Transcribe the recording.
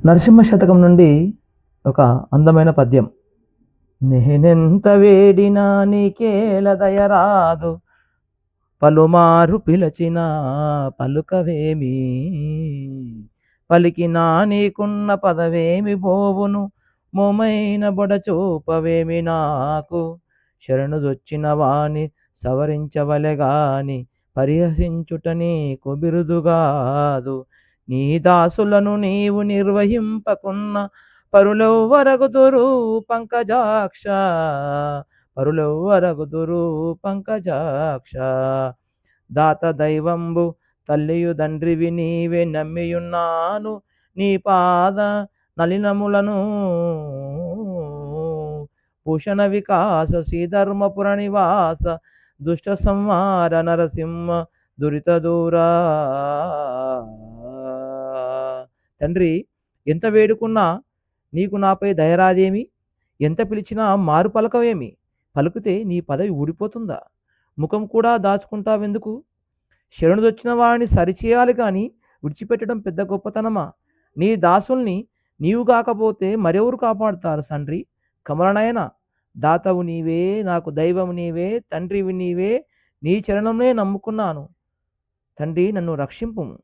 నరసింహ శతకం నుండి ఒక అందమైన పద్యం. నేనెంత వేడినా నీకేల దయరాదు, పలుమారు పిలచిన పలుకవేమి, పలికినా నీకున్న పదవేమి పోవును, మోమైన బొడచూపవేమి నాకు. శరణుదొచ్చిన వాణి సవరించవలెగాని, పరిహసించుట నీకు బిరుదుగాదు. నీ దాసులను నీవు నిర్వహింపకున్న, పరులెవ్వరగుదురు పంకజాక్ష, పరులెవ్వరగుదురు పంకజాక్ష. దాత దైవంబు తల్లియు తండ్రివి నీవే నమ్మియున్నాను, నీ పాద నలినములను భూషణ వికాస శ్రీధర్మపుర నివాస, దుష్ట సంహార నరసింహ దురిత దూరా. తండ్రి, ఎంత వేడుకున్నా నీకు నాపై దయరాదేమి? ఎంత పిలిచినా మారు పలకవేమి? పలుకుతే నీ పదవి ఊడిపోతుందా? ముఖం కూడా దాచుకుంటావెందుకు? శరణుదొచ్చిన వారిని సరిచేయాలి కానీ విడిచిపెట్టడం పెద్ద గొప్పతనమా? నీ దాసుల్ని నీవు కాకపోతే మరెవరు కాపాడుతారు తండ్రి? కమలనయన, దాతవు నీవే, నాకు దైవము నీవే, తండ్రివి నీవే, నీ చరణంనే నమ్ముకున్నాను. తండ్రి, నన్ను రక్షింపుము.